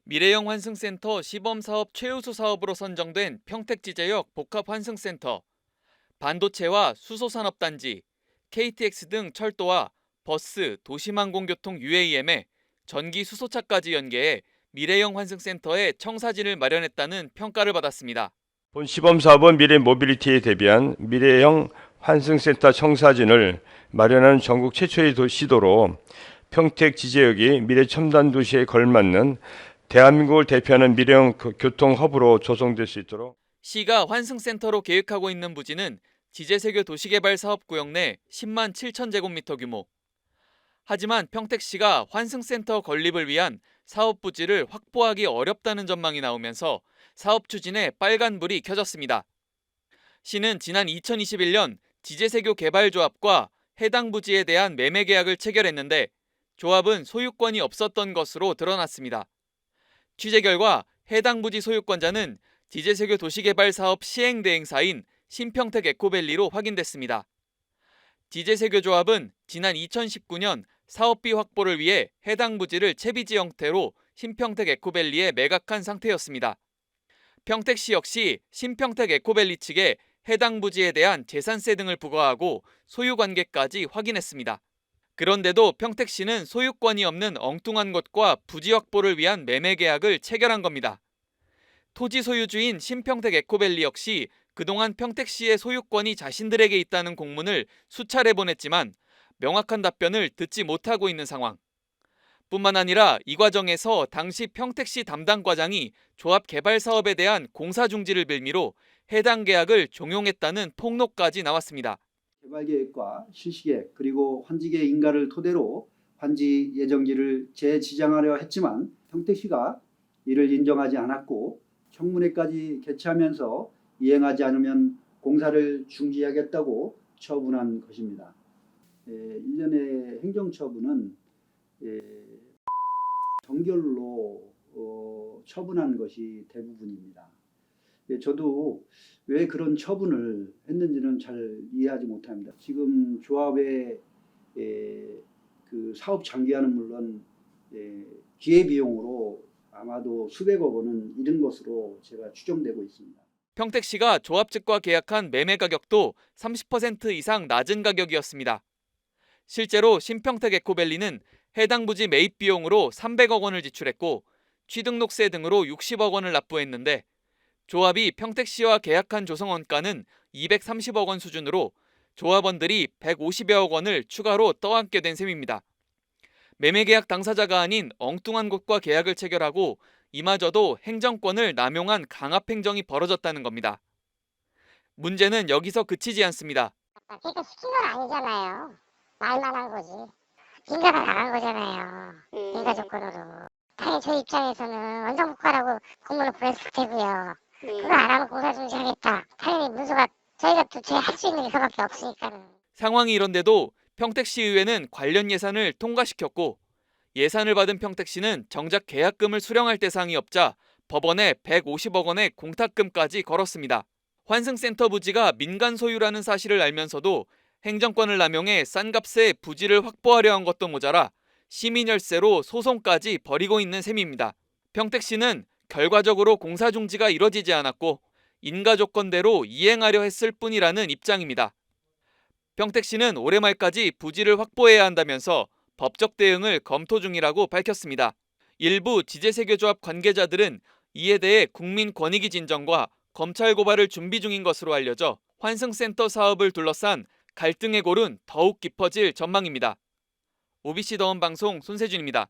미래형 환승센터 시범사업 최우수 사업으로 선정된 평택지제역 복합환승센터, 반도체와 수소산업단지, KTX 등 철도와 버스, 도시망공교통 UAM에 전기 수소차까지 연계해 미래형 환승센터의 청사진을 마련했다는 평가를 받았습니다. 본 시범사업은 미래 모빌리티에 대비한 미래형 환승센터 청사진을 마련한 전국 최초의 시도로 평택 지제역이 미래 첨단 도시에 걸맞는 대한민국을 대표하는 미래형 교통 허브로 조성될 수 있도록 시가 환승센터로 계획하고 있는 부지는 지제세교 도시개발사업구역 내 10만 7천 제곱미터 규모. 하지만 평택시가 환승센터 건립을 위한 사업 부지를 확보하기 어렵다는 전망이 나오면서 사업 추진에 빨간불이 켜졌습니다. 시는 지난 2021년 지제세교 개발조합과 해당 부지에 대한 매매 계약을 체결했는데 조합은 소유권이 없었던 것으로 드러났습니다. 취재 결과 해당 부지 소유권자는 지제세교 도시개발사업 시행대행사인 신평택 에코밸리로 확인됐습니다. 지제세교조합은 지난 2019년 사업비 확보를 위해 해당 부지를 채비지 형태로 신평택 에코밸리에 매각한 상태였습니다. 평택시 역시 신평택 에코밸리 측에 해당 부지에 대한 재산세 등을 부과하고 소유관계까지 확인했습니다. 그런데도 평택시는 소유권이 없는 엉뚱한 곳과 부지 확보를 위한 매매 계약을 체결한 겁니다. 토지 소유주인 신평택 에코밸리 역시 그동안 평택시의 소유권이 자신들에게 있다는 공문을 수차례 보냈지만 명확한 답변을 듣지 못하고 있는 상황. 뿐만 아니라 이 과정에서 당시 평택시 담당 과장이 조합 개발 사업에 대한 공사 중지를 빌미로 해당 계약을 종용했다는 폭로까지 나왔습니다. 개발계획과 실시계획 그리고 환지계 인가를 토대로 환지 예정지를 재지정하려 했지만 평택시가 이를 인정하지 않았고 청문회까지 개최하면서 이행하지 않으면 공사를 중지하겠다고 처분한 것입니다. 일련의 행정처분은 정결로 처분한 것이 대부분입니다. 저도 왜 그런 처분을 했는지는 잘 이해하지 못합니다. 지금 조합의 그 사업 장기화는 물론 기회비용으로 아마도 수백억 원은 잃은 것으로 제가 추정되고 있습니다. 평택시가 조합 측과 계약한 매매 가격도 30% 이상 낮은 가격이었습니다. 실제로 신평택 에코밸리는 해당 부지 매입 비용으로 300억 원을 지출했고 취등록세 등으로 60억 원을 납부했는데 조합이 평택시와 계약한 조성 원가는 230억 원 수준으로 조합원들이 150여억 원을 추가로 떠안게 된 셈입니다. 매매 계약 당사자가 아닌 엉뚱한 곳과 계약을 체결하고 이마저도 행정권을 남용한 강압행정이 벌어졌다는 겁니다. 문제는 여기서 그치지 않습니다. 그러니까 시킨 건 아니잖아요. 말만 한 거지. 인가가 나간 거잖아요. 인가 조건으로. 당연히 저희 입장에서는 원상복구하라고 공문을 보냈을 테고요. 그거 안 하면 공사 중지하겠다. 당연히 문서가 저희가 또 할 수 있는 게 그밖에 없으니까는. 상황이 이런데도 평택시 의회는 관련 예산을 통과시켰고 예산을 받은 평택시는 정작 계약금을 수령할 대상이 없자 법원에 150억 원의 공탁금까지 걸었습니다. 환승센터 부지가 민간 소유라는 사실을 알면서도 행정권을 남용해 싼 값에 부지를 확보하려 한 것도 모자라 시민 열세로 소송까지 벌이고 있는 셈입니다. 평택시는 결과적으로 공사 중지가 이뤄지지 않았고 인가 조건대로 이행하려 했을 뿐이라는 입장입니다. 평택시는 올해 말까지 부지를 확보해야 한다면서 법적 대응을 검토 중이라고 밝혔습니다. 일부 지제세교조합 관계자들은 이에 대해 국민권익위 진정과 검찰 고발을 준비 중인 것으로 알려져 환승센터 사업을 둘러싼 갈등의 골은 더욱 깊어질 전망입니다. OBC 더원방송 손세준입니다.